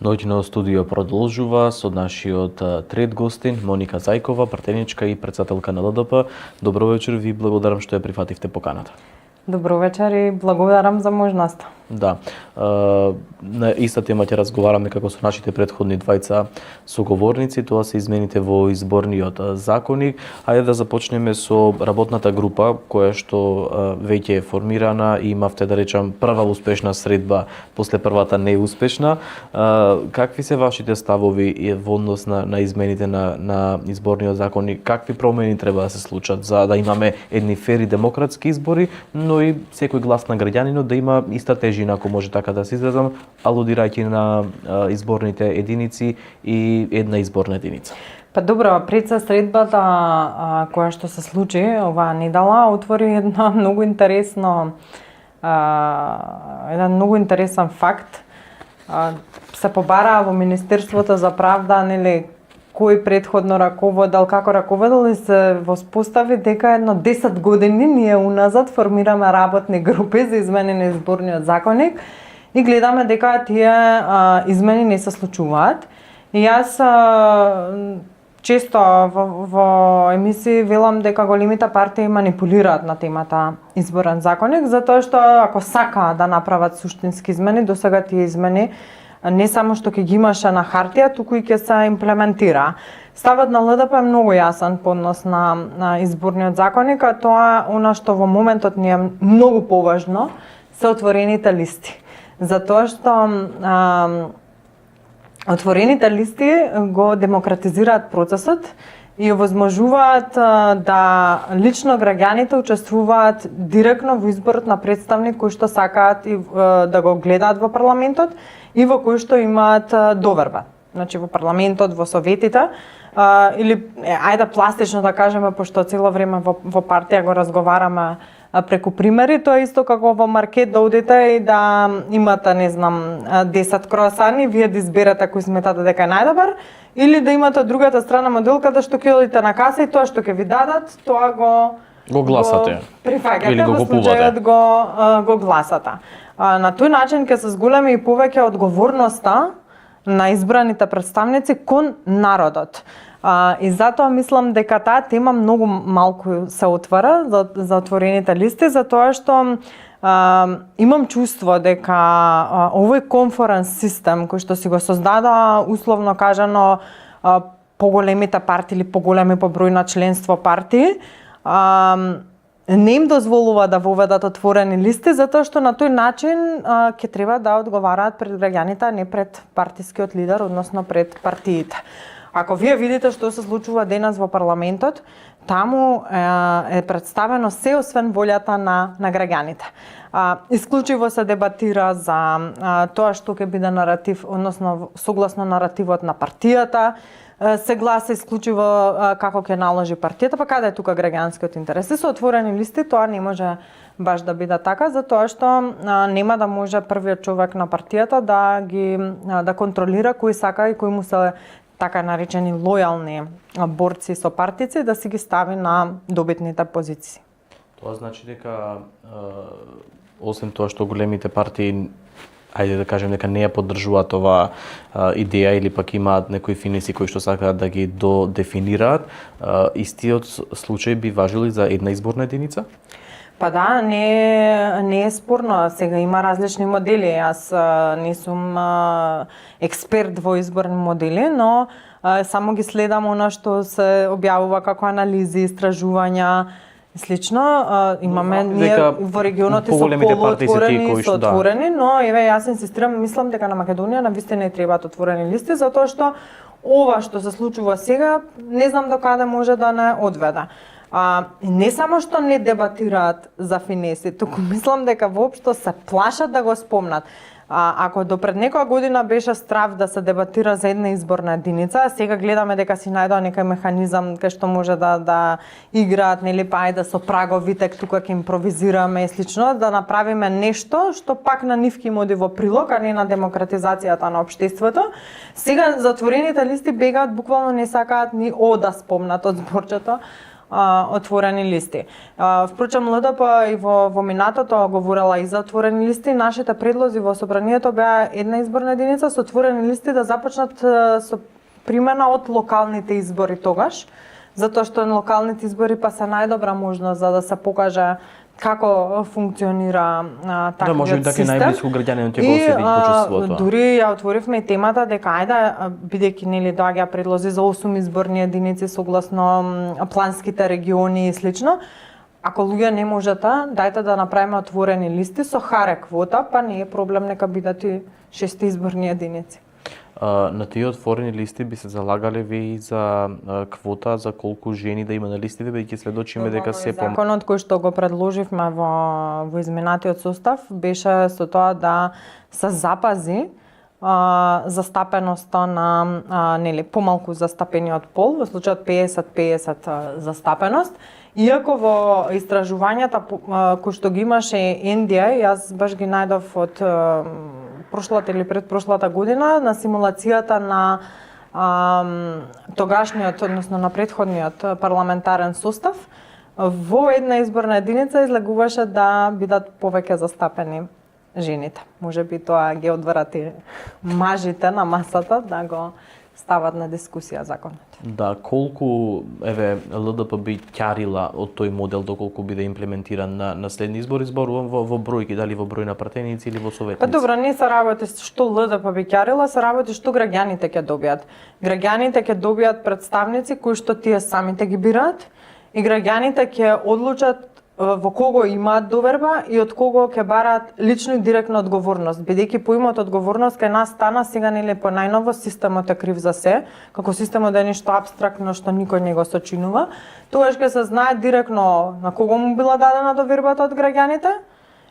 Ноќно студио продолжува со нашиот трет гостин, Моника Зајкова, партеничка и претседателка на ЛДП. Добро вечер, ви благодарам што ја прифативте поканата. Добро вечер и благодарам за можноста. Да, на иста тема ќе разговараме како со нашите претходни двајца соговорници, тоа се измените во изборниот законник. Ајде да започнеме со работната група која што веќе е формирана и имавте да речам прва успешна средба после првата неуспешна. Какви се вашите ставови во однос на измените на изборниот законник? Какви промени треба да се случат за да имаме едни фер и демократски избори, но и секој глас на граѓанинот да има иста тежина, ако може така да се изразам, алудирајќи на изборните единици и една изборна единица? Па добро, пред се средбата која што се случи оваа недела отвори еден многу интересен факт. Се побараа во Министерството за правда, нели, кој претходно раководел, како раководел и се воспостави дека едно 10 години ние уназад формираме работни групи за измени на изборниот законник и гледаме дека тие измени не се случуваат. И јас често во емисии велам дека големите партии манипулираат на темата изборен законник, затоа што ако сакаат да направат суштински измени, досега тие измени не само што ќе ги имаше на хартија, туку и ќе се имплементира. Ставот на ЛДП е многу јасен по однос на изборниот законник, а тоа она што во моментот ни е многу поважно се отворените листи. Затоа што отворените листи го демократизираат процесот и овозможуваат да лично граѓаните учествуваат директно во изборот на представник кои што сакаат и да го гледаат во парламентот и во кои што имаат доверба. Значи во парламентот, во советите, или ајде пластично да кажеме, пошто цело време во партија го разговараме преку примери, тоа е исто како во маркет да одите и да имате, не знам, 10 круасани, вие да изберете кој сметате дека е најдобар, или да имате другата страна модел каде што ќе одите на каса и тоа што ќе ви дадат, тоа го гласате. Прифаќате, во случајот го гласате. На тој начин ќе се зголеми и повеќе одговорноста на избраните представници кон народот. И затоа мислам дека таа тема многу малку се отвара за отворените листи, затоа што имам чувство дека овој конференц систем кој што си го создада условно кажано поголемите партии или поголеми по број на членство партии, не им дозволува да воведат отворени листи, затоа што на тој начин ќе треба да одговараат пред граѓаните, а не пред партискиот лидер, односно пред партиите. Ако вие видите што се случува денес во парламентот, таму е представено се освен волјата на граѓаните. Исклучиво се дебатира за тоа што ќе биде наратив, односно согласно наративот на партијата, се гласа исклучиво како ќе наложи партијата, па каде е тука граѓанскиот интерес? И со отворени листи тоа не може баш да биде така, затоа што нема да може првиот човек на партијата да контролира кој сака и кој му се така наречени лојални борци со партици да си ги стави на добитните позиции. Тоа значи дека освен тоа што големите партии, ајде да кажем дека не ја поддржуваат оваа идеја или пак имаат некои финиси кои што сакаат да ги додефинираат, истиот случај би важил и за една изборна единица? Па да, не е спорно. Сега има различни модели. Јас не сум експерт во изборни модели, но само ги следам она што се објавува како анализи, истражувања и слично. Имаме ние во регионот и со отворени, но еве јас инсистирам, мислам дека на Македонија навистина не требаат отворени листи, затоа што ова што се случува сега, не знам до каде може да не одведе. Не само што не дебатираат за финеси, туку мислам дека воопшто се плашат да го спомнат. Ако до пред некоја година беше страв да се дебатира за една изборна единица, сега гледаме дека си најдоа некој механизам кај што може да играат, нели, па ајде со праговите тука ќе импровизираме и слично, да направиме нешто што пак на нив ќе им оди во прилог, а не на демократизацијата на општеството. Сега затворените листи бегаат, буквално не сакаат ни да спомнат од зборчето. отворени листи. Впрочем, ЛДП и во минатото говорела и за отворени листи. Нашите предлози во собранието беа една изборна единица со отворени листи да започнат со примена од локалните избори тогаш, затоа што на локалните избори па се најдобра можност за да се покаже како функционира таквиот систем. Да, може би така и најблиску граѓанинот ќе го осети почувствувато. Дури ја отворивме и темата дека ајде, бидејќи нели доаѓа предлози за 8 изборни единици согласно планските региони и слично, ако луѓе не можете, дајте да направиме отворени листи со харе квота, па не е проблем, нека бидат и 6 изборни единици. На тие отворени листи би се залагале ви за квота за колку жени да има на листите, бидејќи сведочиме дека се Законот кој што го предложивме во изменатиот состав беше со тоа да се запази застапеноста на нели помалку застапениот пол, во случајот 50-50 застапеност. Иако во истражувањата кои што ги имаше NDI, јас баш ги најдов од прошлата или предпрошлата година на симулацијата на тогашниот, односно на претходниот парламентарен состав, во една изборна единица излегуваше да бидат повеќе застапени жените. Можеби тоа ги одврати мажите на масата да го стават на дискусија законот. Да, колку ЛДП би ќарила од тој модел доколку биде имплементиран на следни избори, зборувам во бројки, дали во број на пратеници или во советници? Па добро, не се работи што ЛДП би ќарила, се работи што граѓаните ќе добијат. Граѓаните ќе добијат представници кои што тие самите ги бираат и граѓаните ќе одлучат во кого имаат доверба и од кого ќе бараат лично и директна одговорност. Бидејќи поимот одговорност кај нас стана сега нели по најново системот е крив за се, како системот е нешто апстрактно што никој не го сочинува, тогаш ќе се знае директно на кого му била дадена довербата од граѓаните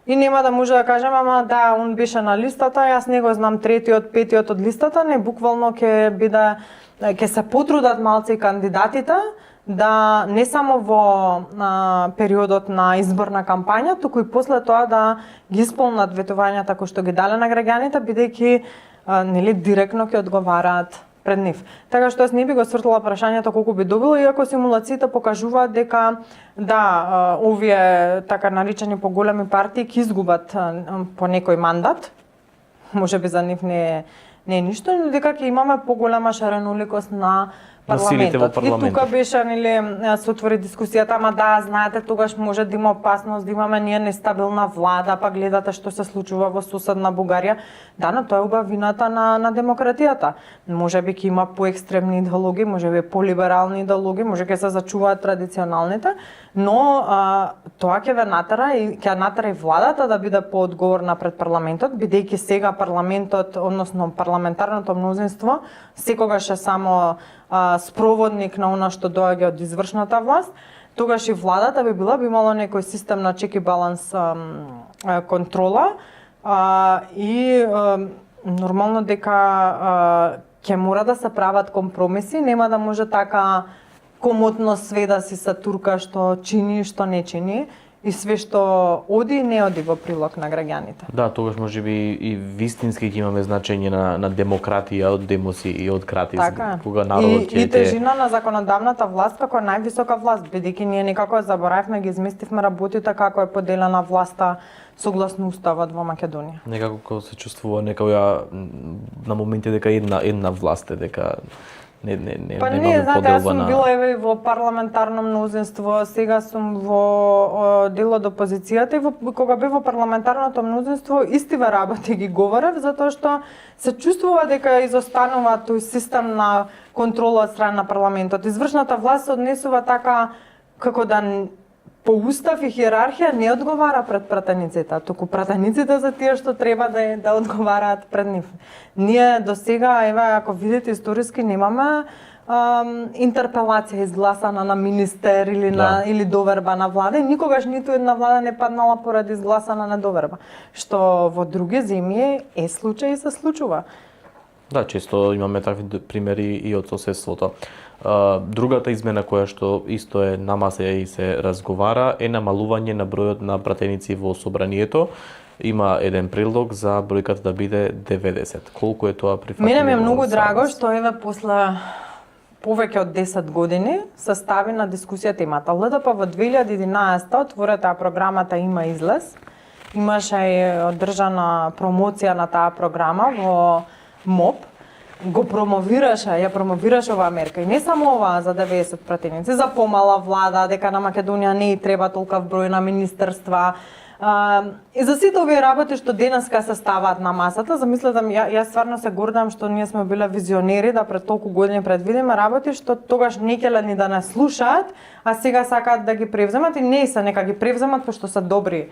и нема да може да кажеме ама да, он беше на листата, јас не го знам третиот, петиот од листата, не буквално ќе се потрудат малце и кандидатите да не само во периодот на изборна кампања, туку и после тоа да ги исполнат ветувањата кои што ги дале на граѓаните, бидејќи нели директно ќе одговараат пред нив. Така што јас не би го свртала прашањето колку би добило, иако симулациите покажуваат дека да, овие така наречени поголеми партии ќе изгубат по некој мандат. Можеби за нив не е ништо, но дека ќе имаме поголема шареноликост на парламентот. И тука беше нели се отвори дискусијата, ама да, знаете, тогаш може да има опасност да имаме ние нестабилна влада, па гледате што се случува во соседна Бугарија. Да, но тоа е убавината на демократијата. Можеби ќе има поекстремни идеологии, можеби полиберални идеологии, може ќе се зачуваат традиционалните, но тоа ќе ве натера и ќе натера и владата да биде поодговорна пред парламентот, бидејќи сега парламентот, односно парламентарното мнозинство, секогаш е само спроводник на она што доаѓа од извршната власт, тогаш и владата би имало некој систем на чек и баланс контрола и нормално дека ќе мора да се прават компромиси, нема да може така комотно све да си се турка што чини, што не чини. И све што оди, не оди во прилог на граѓаните. Да, тогаш можеби и вистински ќе имаме значење на демократија од демоси и од кратизм. Така. Кога народот ќе и тежина на законодавната власт како највисока власт, бидејќи ние некако заборавме, ги изместивме работите како е поделена власта согласно уставот во Македонија. Некако се чувствува некоја на моменти дека една власт е, дека не па не, знаете, јас сум била еве во парламентарно мнозинство, сега сум во дел од опозицијата и кога бев во парламентарното мнозинство, истиве работи ги говорев, затоа што се чувствува дека изостанува тој систем на контрола од страна на парламентот. Извршната власт се однесува така како да по устав и хиерархија не одговара пред пратениците, туку пратениците за тие што треба да одговараат пред нив. Ние до сега, еве, ако видите историски, немаме интерпелација изгласана на министер или или доверба на влада, и никогаш ниту една влада не паднала поради изгласана недоверба, што во други земји е случај и се случува. Да, често имаме такви примери и од соседството. Другата измена која што исто е на маса и се разговара е намалување на бројот на пратеници во собранието. Има еден предлог за бројката да биде 90. Колку е тоа прифатливо? Мене ми е многу драго што еве после повеќе од 10 години се стави на дискусија темата. ЛДП во 2011 отвори таа програмата Има излез. Имаше и одржана промоција на таа програма во МОП. Ја промовираше оваа мерка. И не само оваа за 90 пратеници, за помала влада, дека на Македонија не и треба толков број на министерства. И за сите овие работи што денеска се ставаат на масата, замислете, јас стварно се гордам што ние сме биле визионери да пред толку години предвидиме работи што тогаш не келе ни да не слушаат, а сега сакаат да ги превземат и не се нека ги превземат пошто се добри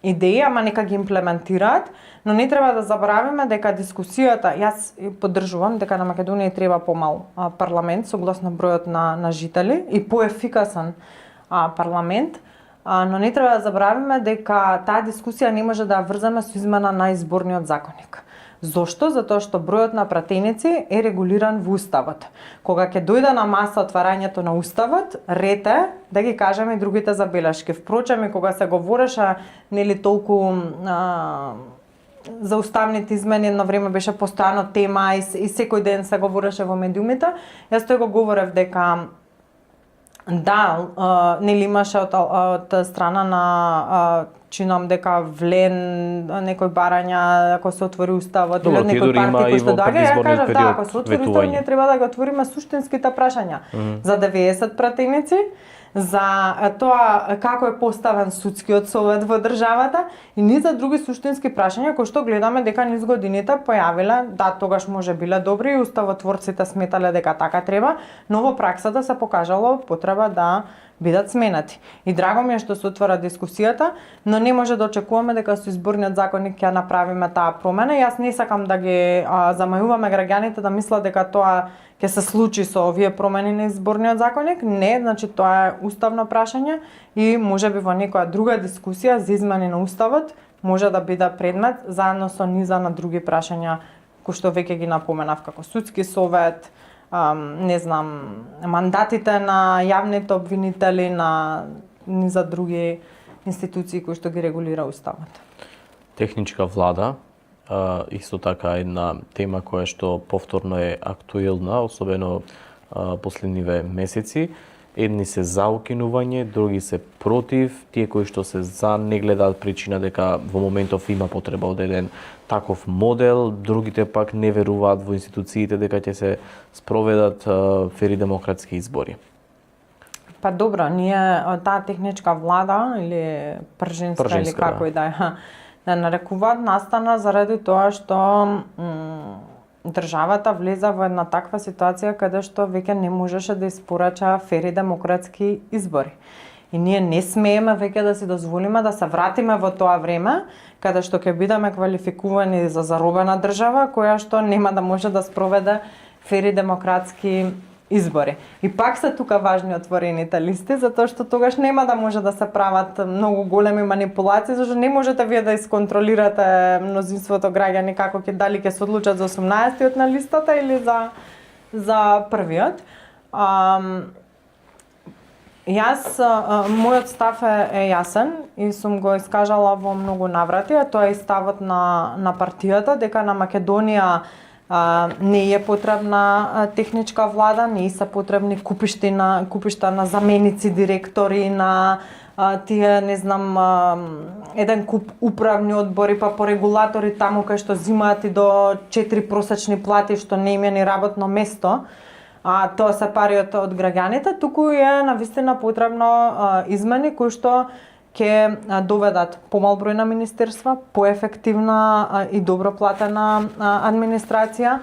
идеи, ама нека ги имплементираат, но не треба да заборавиме дека дискусијата, јас поддржувам дека на Македонија треба помал парламент согласно бројот на жители и поефикасен парламент, но не треба да заборавиме дека таа дискусија не може да ја врземе со измена на изборниот законник. Зошто? Затоа што бројот на пратеници е регулиран во Уставот. Кога ќе дојде на маса отварањето на Уставот, ред е да ги кажеме и другите забелешки. Впрочем, и кога се говореше нели толку за уставните измени, едно време беше постојано тема и секој ден се говореше во медиумите, јас тој го говорев дека да, нели имаше од страна на чинам дека влен некој барања ако се отвори уставот или некој партија кој што доаѓа, ја кажав да, ако се отвори уставот, ние треба да го отвориме суштинските прашања за 90 пратеници, за тоа како е поставен судскиот совет во државата и низ за други суштински прашања кои што гледаме дека низ годините појавиле, да, тогаш може биле добри и уставотворците сметале дека така треба, но во праксата се покажало потреба да бидат сменати. И драго ми е што се отвора дискусијата, но не може да очекуваме дека со изборниот законник ќе направиме таа промена. Јас не сакам да ги замајуваме граѓаните да мислат дека тоа ќе се случи со овие промени на изборниот законник. Не, значи тоа е уставно прашање и можеби во некоја друга дискусија за измени на уставот може да биде предмет заедно со низа на други прашања кои што веќе ги напоменав како судски совет, не знам, мандатите на јавните обвинители, на низа други институции кои што ги регулира уставот. Техничка влада, исто така една тема која што повторно е актуелна, особено последниве месеци. Едни се за укинување, други се против, тие кои што се за не гледаат причина дека во моментов има потреба од еден таков модел, другите пак не веруваат во институциите дека ќе се спроведат фери демократски избори. Па добро, ние таа техничка влада или пржинска или како и да ја нарекуваат настана заради тоа што државата влеза во една таква ситуација каде што веќе не можеше да испорача фери демократски избори. И ние не смееме веќе да си дозволиме да се вратиме во тоа време каде што ќе бидеме квалификувани за заробена држава која што нема да може да спроведе фери демократски избори. И пак се тука важни отворените листи, затоа што тогаш нема да може да се прават многу големи манипулации, зашто не можете вие да исконтролирате мнозинството граѓани како ќе дали ќе се одлучат за 18-тиот на листата или за првиот. Мојот став е јасен и сум го искажала во многу наврати, а тоа е ставот на партијата дека на Македонија не е потребна техничка влада, не се потребни купишта на заменици, директори, на тие, не знам, еден куп управни одбори, па по регулатори таму кај што зимаат и до 4 просечни плати што не има ни работно место. Тоа се пари од граѓаните, туку е навистина потребно измени кои што ќе доведат помал број на министерства, поефективна и добро платена администрација,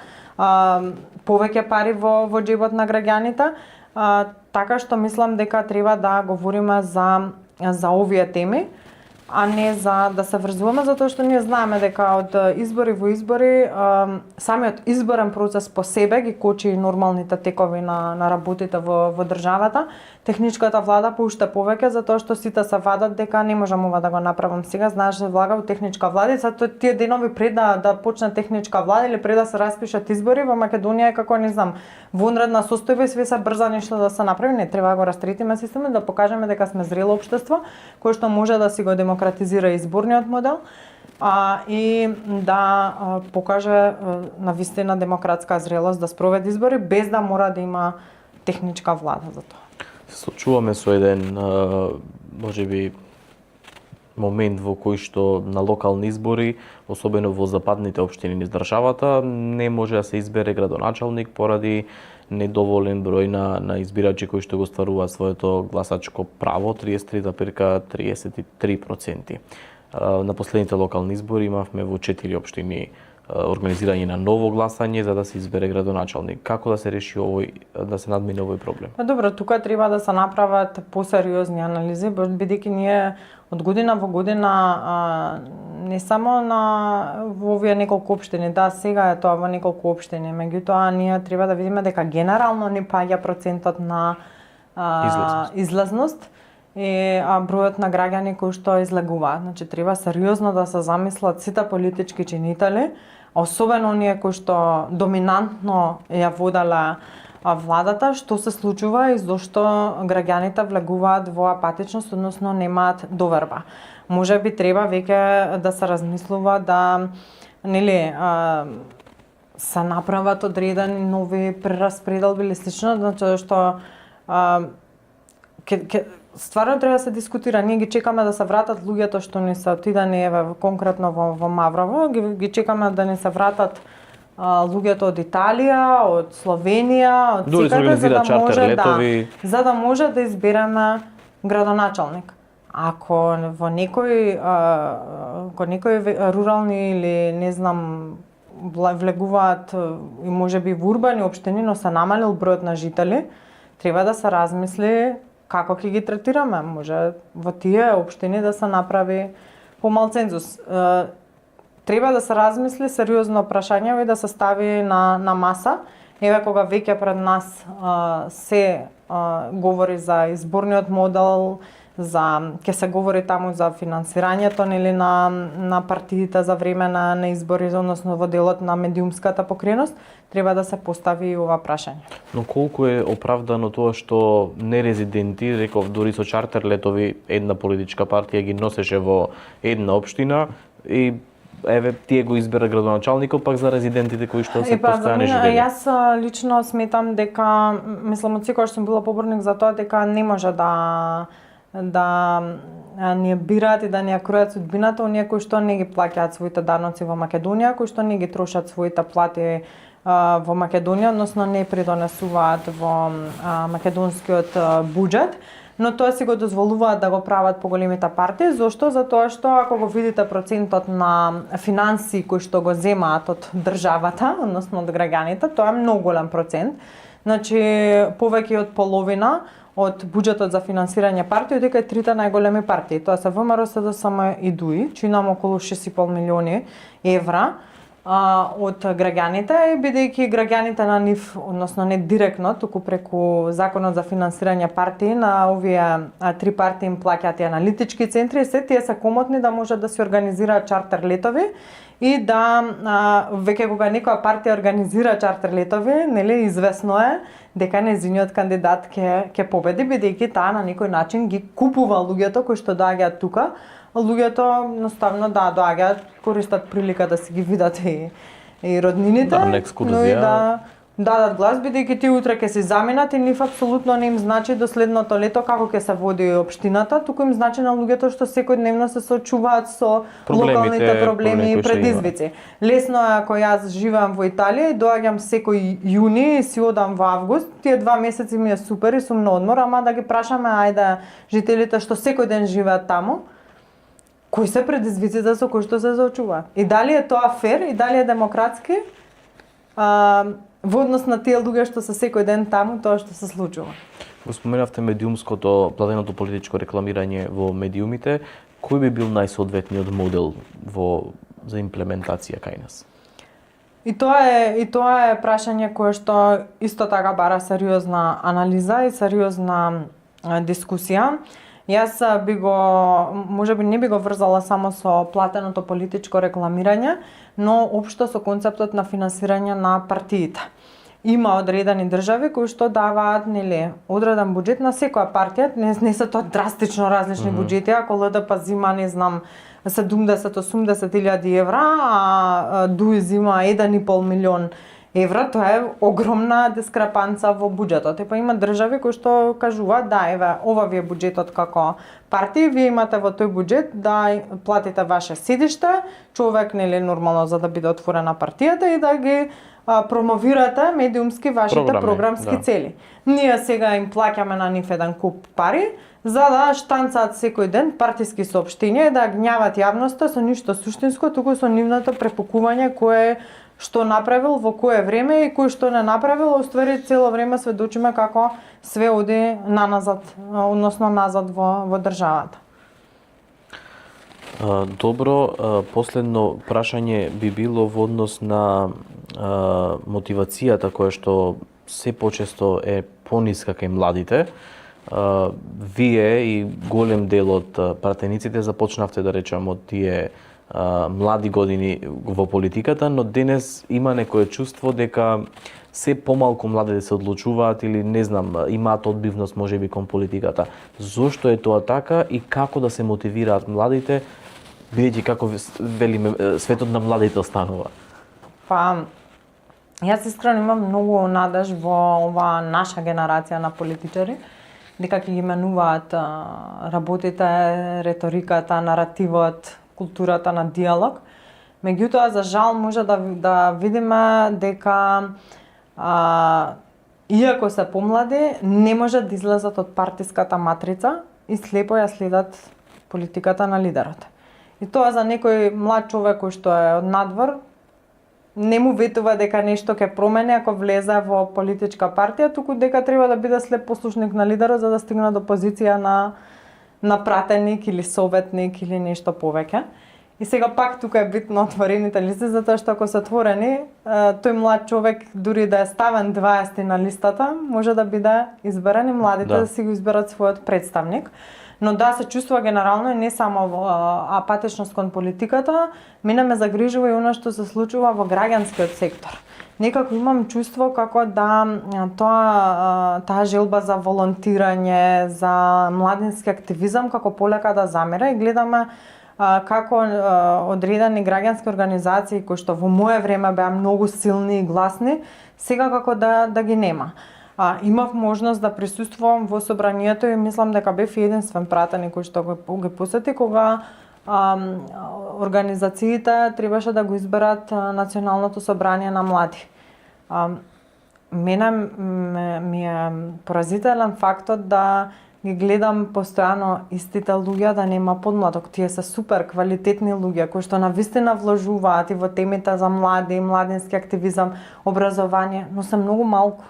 повеќе пари во џебот на граѓаните, така што мислам дека треба да говориме за овие теми, а не за да се врзуваме, затоа што ние знаеме дека од избори во избори самиот изборен процес по себе ги кочи нормалните текови на работите во државата. Техничката влада поуште повеќе затоа што сите се вадат дека не можам ова да го направам сега, знаеш да влага во техничка влада, затоа тие денови пред да почне техничка влада или пред да се распишат избори во Македонија е како не знам, вонредна состојба и све се брза нешто да се направи, не треба да го растретиме системот, да покажеме дека сме зрело општество кое што може да си го демократизира демократизира изборниот модел и да покаже на вистина демократска зрелост да спроведе избори без да мора да има техничка влада за тоа. Се соочуваме со еден можеби момент во кој што на локални избори, особено во западните општини низ државата, не може да се избере градоначалник поради недоволен број на избирачи кои што го стваруваат своето гласачко право, 33,33%. На последните локални избори имавме во 4 општини организирање на ново гласање за да се избере градоначалник. Како да се реши овој, да се надмине овој проблем? Добро, тука треба да се направат посериозни анализи, бидејќи ние од година во година не само во овие неколку општини, да, сега е тоа во неколку општини, меѓутоа ние треба да видиме дека генерално не паѓа процентот на излазност и бројот на граѓани кои што излегуваат. Значи треба сериозно да се замислат сите политички чинители, особено оние кои што доминантно ја воделе владата, што се случува и зошто граѓаните влегуваат во апатичност, односно немаат доверба. Можеби треба веќе да се размислува да се направат одредени нови прераспределби или слично, значи што стварно треба да се дискутира. Ние ги чекаме да се вратат луѓето што ни се отидени конкретно во Маврово, ги чекаме да ни се вратат луѓето од Италија, од Словенија, од секаде за да може да избереме градоначалник. Ако во некој рурални или не знам влегуваат и можеби во урбани општини, но се намалил бројот на жители, треба да се размисли како ќе ги третираме. Може во тие општини да се направи помал цензус. Треба да се размисли сериозно прашање и да се стави на маса. Еве кога веќе пред нас се говори за изборниот модел, ќе се говори таму за финансирањето на партиите за време на избори, односно во делот на медиумската покреност, треба да се постави и ова прашање. Но колку е оправдано тоа што нерезиденти, реков дури со чартер летови, една политичка партија ги носеше во една општина и еве тие го избера градоначалникот, пак за резидентите кои што се постојани живеења. Јас лично сметам дека, мислам од секогаш сум била поборник за тоа дека не може да ни бираат и да ни ја кројат судбината оние кои што не ги плаќаат своите даноци во Македонија, кои што не ги трошат своите плати во Македонија, односно не придонесуваат во македонскиот буџет, но тоа си го дозволуваат да го прават поголемите партии. Зошто? Затоа што ако го видите процентот на финансии кои што го земаат од државата, односно од граѓаните, тоа е многу голем процент. Значи повеќе од половина од буџетот за финансирање партии дека е трите најголеми партии. Тоа се ВМРО, СДСМ и ДУИ, чинам околу 6,5 милиони евра од граѓаните, и бидејќи граѓаните на нив, односно не директно, туку преку Законот за финансирање партии, на овие три партии им плаќаат и аналитички центри, се тие се комотни да можат да се организираат чартер летови и да веќе кога некоја партија организира чартер летови, нели известно е дека нејзиниот кандидат ќе победи, бидејќи таа на некој начин ги купува луѓето кои што доаѓаат тука. Луѓето едноставно доаѓаат, користат прилика да си ги видат и роднините, но и да дадат глас, бидејќи тие утре ќе се заминат и нив апсолутно не им значи до следното лето како ќе се води општината, туку им значи на луѓето што секојдневно се соочуваат со локалните проблеми и предизвици. Лесно е ако јас живеам во Италија и доаѓам секој јуни и си одам во август, тие 2 месеци ми е супер и сум на одмор, ама да ги прашаме ајде жителите што секој ден живеат таму, кои се предизвиците со кои што се соочуваат? И дали е тоа фер, и дали е демократски во однос на тие луѓе што се секој ден таму, тоа што се случува? Го споменавте медиумското, платеното политичко рекламирање во медиумите. Кој би бил најсоодветниот модел за имплементација кај нас? И тоа е прашање кое што исто така бара сериозна анализа и сериозна дискусија. Јас можеби не би го врзала само со платеното политичко рекламирање, но општо со концептот на финансирање на партиите. Има одредени држави кои што даваат одреден буџет на секоја партија, не се тоа драстично различни буџети, ако ЛДП зима, не знам, 70-80 илјади евра, а ДУИ зима 1,5 милион евра, тоа е огромна дискрепанца во буџетот. Па има држави кои што кажуваат да, еве, ова ви е буџетот како партија, вие имате во тој буџет да платите ваше седиште, човек нормално за да биде отворена партијата и да ги промовирате медиумски вашите програмски цели. Ние сега им плаќаме на нив еден куп пари за да штанцаат секој ден партиски соопштенија и да гнјават јавноста со ништо суштинско, туку со нивното препукување кое што направил, во кое време и кој што не направил, уствари цело време сведочиме како све оди наназад, односно назад во државата. Добро, последно прашање би било во однос на мотивацијата која што се почесто е пониска кај младите. Вие и голем дел од пратениците започнавте, да речам, од тие млади години во политиката, но денес има некое чувство дека се помалку млади да се одлучуваат или не знам, имаат одбивност можеби кон политиката. Зошто е тоа така и како да се мотивираат младите, бидејќи како велиме светот на младите останува? Па, јас искрено имам многу надеж во ова наша генерација на политичари, дека ќе ги менуваат работите, реториката, наративот, културата на диалог. Меѓутоа, за жал, може да видиме дека иако се помлади, не можат да излезат од партиската матрица и слепо ја следат политиката на лидерот. И тоа за некој млад човек кој што е од надвор, не му ветува дека нешто ќе промени ако влезе во политичка партија, туку дека треба да биде слеп послушник на лидерот за да стигне до позиција на пратеник или советник или нешто повеќе. И сега пак тука е битно отворените листи, затоа што ако се отворени, тој млад човек дури да е ставен 20 на листата, може да биде изберен и младите да си го изберат својот представник. Но да, се чувствува генерално и не само апатичност кон политиката, мене ме загрижува и она што се случува во граѓанскиот сектор. Некако имам чувство како да таа желба за волонтирање, за младински активизам како полека да замира и гледаме како одредени граѓански организации кои што во мое време беа многу силни и гласни, сега како да ги нема. Имав можност да присуствувам во собранието и мислам дека бев единствен пратеник кој што ги посети кога организациите требаше да го изберат националното собрание на млади. Мене ми е поразителен фактот да ги гледам постојано истите луѓе да нема подмладок. Тие се супер квалитетни луѓе кои што навистина вложуваат и во темите за млади, младински активизам, образование, но се многу малку.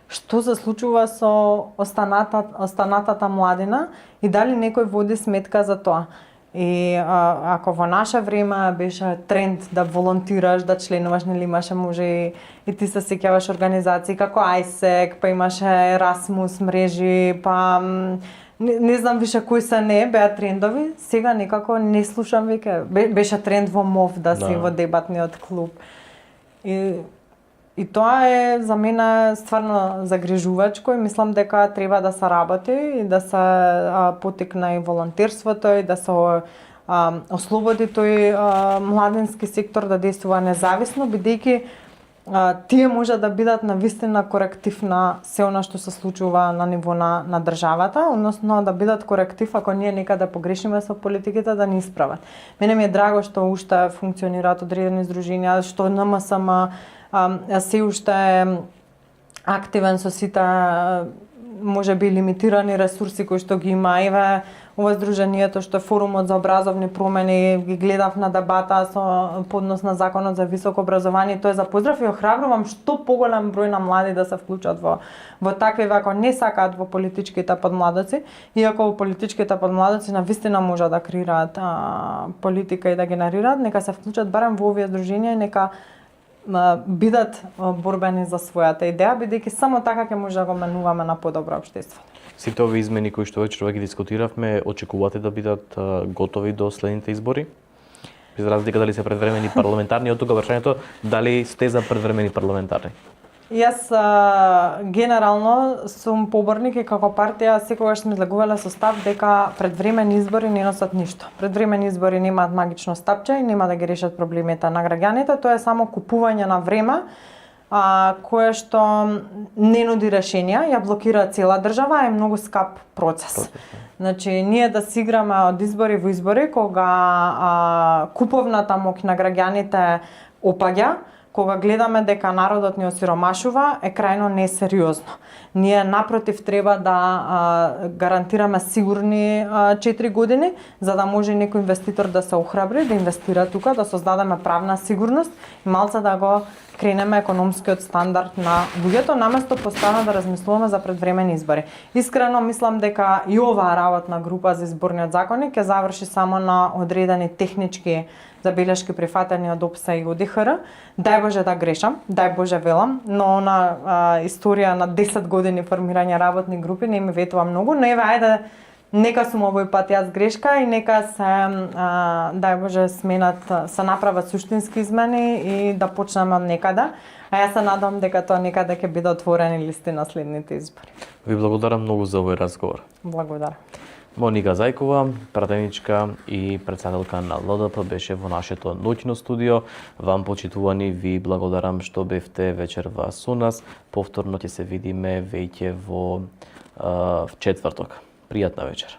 Што се случува со останатата младина и дали некој води сметка за тоа? И ако во наше време беше тренд да волонтираш, да членуваш, нели имаше може и ти се сеќаваш организации како ISEC, па имаше Erasmus мрежи, па не знам више кои се не беа трендови, сега некако не слушам веќе. Беше тренд во МОВ да си во дебатниот клуб. И тоа е за мене стварно загрижувачко и мислам дека треба да се работи и да се потекне и волонтерството и да се ослободи тој младински сектор да действува независно, бидејќи тие може да бидат навистина коректив на се она што се случува на ниво на државата, односно да бидат коректив ако ние некаде погрешиме со политиките да ни исправат. Мене ми е драго што уште функционираат одредени здруженја, што НМСМ се уште е активен со сите можеби лимитирани ресурси кои што ги има. Еве ова здруженијето што е форумот за образовни промени, ги гледав на дебата со поднос на законот за високо образование, тоа е за поздрав и охрабрувам што поголем број на млади да се вклучат во такви ако не сакаат во политичките подмладоци, иако во политичките подмладоци навистина може да креираат политика и да генерираат, нека се вклучат барем во овие здруженија и нека бидат борбени за својата идеја, бидејќи само така ќе може да го менуваме на подобро општество. Сите овие измени кои што веќе ги дискутиравме, очекувате да бидат готови до следните избори? Без разлика дали се предвремени парламентарни, од тука прашањето дали сте за предвремени парламентарни? Јас генерално сум поборник и како партија секогаш сме излагувале со став дека предвремени избори не носат ништо. Предвремени избори немаат магично стапче и нема да ги решат проблемите на граѓаните, тоа е само купување на време кое што не нуди решенија, ја блокира цела држава, е многу скап процес. Значи, ние да си играме од избори во избори, кога куповната моќ на граѓаните опаѓа, кога гледаме дека народот ни осиромашува, е крајно несериозно. Ние напротив треба да гарантираме сигурни 4 години, за да може некој инвеститор да се охрабри, да инвестира тука, да создадеме правна сигурност и малце да го кренеме економскиот стандард на луѓето, наместо постојано да размислуваме за предвремени избори. Искрено мислам дека и оваа работна група за изборниот законник ќе заврши само на одредени технички забелешки прифатени од ОПС и ОДХР. Дај Боже да грешам, дај Боже велам, но на историја на 10 години формирање работни групи не ми ветува многу, но еве ајде нека сум овој пат јас грешка и нека се дај Боже се направат суштински измени и да почнеме од некаде. А јас се надам дека тоа некаде ќе биде отворени листи на следните избори. Ви благодарам многу за овој разговор. Благодарам. Моника Зајкова, пратеничка и председателка на ЛДП, беше во нашето ноќно студио. Вам, почитувани, ви благодарам што бевте вечерва со нас. Повторно ќе се видиме веќе во четврток. Пријатна вечер.